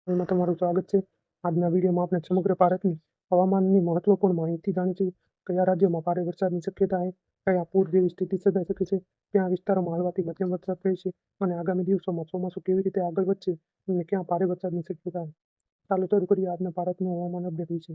એમાં તમારું સ્વાગત છે. આજના વિડીયોમાં આપણે સમગ્ર ભારતની હવામાનની મહત્વપૂર્ણ માહિતી જાણીશું. કયા રાજ્યોમાં ભારે વરસાદની શક્યતા છે, કયા પૂર જેવી સ્થિતિ સર્જાઈ શકે છે, કયા વિસ્તારોમાં હળવાથી મધ્યમ વરસાદ રહેશે અને આગામી દિવસોમાં ચોમાસું કેવી રીતે આગળ વધશે અને ક્યાં ભારે વરસાદની શક્યતા છે. ચાલો શરૂ કરીએ આજના ભારતનું હવામાન અપડેટ વિશે.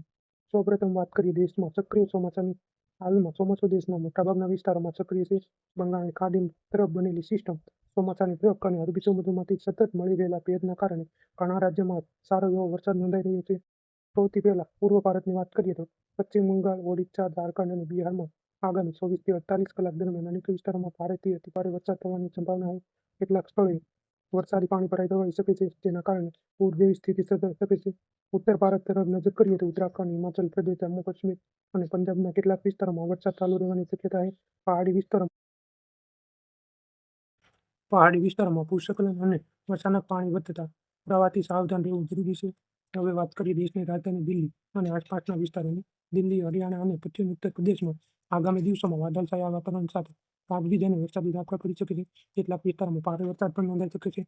સૌપ્રથમ વાત કરીએ દેશમાં સક્રિય ચોમાસાની. હાલમાં ચોમાસું દેશના મોટાભાગના વિસ્તારોમાં સક્રિય છે. બંગાળની ખાડી તરફ બનેલી સિસ્ટમ, ચોમાસાની ટ્રક અને અરબી સમુદ્રમાંથી સતત મળી રહેલા ભેજના કારણે ઘણા રાજ્યોમાં સારો એવો વરસાદ નોંધાઈ રહ્યો છે. સૌથી પહેલા પૂર્વ ભારતની વાત કરીએ તો પશ્ચિમ બંગાળ, ઓડિશા, ઝારખંડ અને બિહારમાં આગામી 24 થી 48 કલાક દરમિયાન અનેક વિસ્તારોમાં ભારેથી અતિભારે વરસાદ થવાની સંભાવના છે. કેટલાક સ્થળોએ વરસાદી પાણી ભરાઈ જવાઈ શકે છે, જેના કારણે પૂર જેવી સ્થિતિ સર્જાઈ શકે છે. ઉત્તર ભારત તરફ નજર કરીએ તો ઉત્તરાખંડ, હિમાચલ પ્રદેશ, જમ્મુ કાશ્મીર અને પંજાબના કેટલાક વિસ્તારોમાં વરસાદ ચાલુ રહેવાની શક્યતા છે. પહાડી વિસ્તારોમાં ભૂસ્ખલન અને અચાનક પાણી વધતા પ્રવાહથી સાવધાન રહેવું જરૂરી છે. હવે વાત કરીએ દેશની રાજધાની દિલ્હી અને આસપાસના વિસ્તારોની. દિલ્હી, હરિયાણા અને પશ્ચિમ ઉત્તર પ્રદેશમાં આગામી દિવસોમાં વાદળછાયા વાતાવરણ સાથે ગાજવીજ અને વરસાદી ઝાપટા પડી શકે છે. કેટલાક વિસ્તારોમાં ભારે વરસાદ પણ નોંધાઈ શકે છે.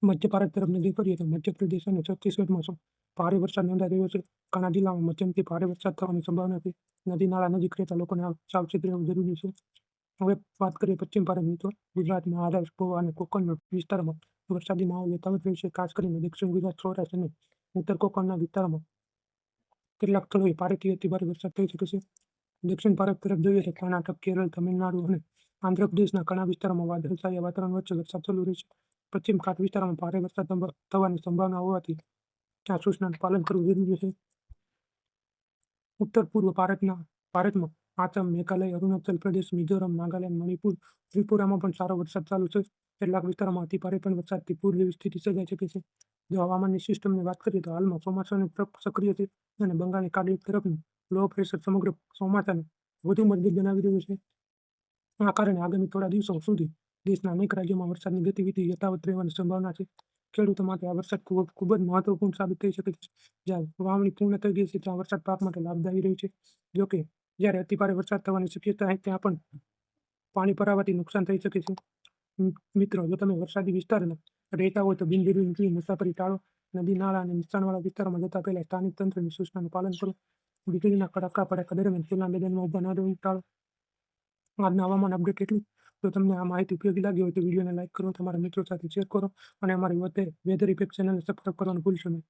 મધ્ય ભારત તરફ નજર કરીએ તો મધ્યપ્રદેશ અને છત્તીસગઢમાં ભારે વરસાદ નોંધાઈ રહ્યો છે. ઘણા જિલ્લામાં મધ્યમથી ભારે વરસાદ થવાની સંભાવના છે. નદી નાળા નજીક રહેતા લોકોને સાવચેત રહેવું જરૂરી છે. હવે વાત કરીએ પશ્ચિમ ભારતની તો ગુજરાત, મહારાષ્ટ્ર, ગોવા અને કોકણ વિસ્તારમાં વરસાદી માહોલ યથાવત રહેશે. ખાસ કરીને દક્ષિણ ગુજરાત, સૌરાષ્ટ્ર અને ઉત્તર કોકણના વિસ્તારોમાં કેટલાક સ્થળોએ ભારેથી અતિભારે વરસાદ થઈ શકે છે. દક્ષિણ ભારત તરફ જોઈએ તો કર્ણાટક, કેરળ, તમિલનાડુ અને આંધ્રપ્રદેશના ઘણા વિસ્તારોમાં વાદળછાયા વાતાવરણ વચ્ચે વરસાદ ચાલુ રહેશે. પશ્ચિમ ઘાટ વિસ્તારોમાં ભારે વરસાદ થવાની સંભાવના હોવાથી ત્યાં સૂચનાનું પાલન કરવું જરૂરી છે. ઉત્તર પૂર્વ ભારતમાં આસામ, મેઘાલય, અરુણાચલ પ્રદેશ, મિઝોરમ, નાગાલેન્ડ, મણિપુર, ત્રિપુરામાં પણ સારો વરસાદ ચાલુ છે. કેટલાક વિસ્તારોમાં અતિભારે પણ વરસાદથી પૂર જેવી સ્થિતિ સર્જાઈ શકે છે. જો હવામાનની સિસ્ટમની વાત કરીએ તો હાલમાં ચોમાસાની ટ્રફ સક્રિય છે અને બંગાળની ખાડી તરફનું લો પ્રેશર સમગ્ર ચોમાસાને વધુ મજબૂત બનાવી રહ્યું છે. આ કારણે આગામી થોડા દિવસો સુધી દેશના અનેક રાજ્યોમાં વરસાદની ગતિવિધિ યથાવત રહેવાની સંભાવના છે. ખેડૂતો માટે આ વરસાદ ખૂબ જ મહત્વપૂર્ણ સાબિત થઈ શકે છે. જ્યાં વાવણી પૂર્ણ થઈ ગઈ છે ત્યાં વરસાદ પાક માટે લાભદાયી રહી છે. જોકે જ્યારે અતિભારે વરસાદ થવાની શક્યતા છે ત્યાં પણ પાણી ભરાવાથી નુકસાન થઈ શકે છે. મિત્રો, જો તમે વરસાદી વિસ્તારમાં રહેતા હોય તો બિનજરૂરી મુસાફરી ટાળો. નદી નાળા અને નીચાણવાળા વિસ્તારોમાં જતા પહેલા સ્થાનિક તંત્રની સૂચનાનું પાલન કરો. વીજળીના કડાકા ભડાકા દરમિયાન ખુલ્લા મેદાનમાં ઊભા ન રહેવું ટાળો. આજના હવામાન અપડેટ એટલું. જો તમને આ માહિતી ઉપયોગી લાગી હોય તો વિડીયોને લાઈક કરો, તમારા મિત્રો સાથે શેર કરો અને અમારી વેધર ઇફેક્ટ ચેનલને સબસ્ક્રાઈબ કરવાનું ભૂલશો નહીં.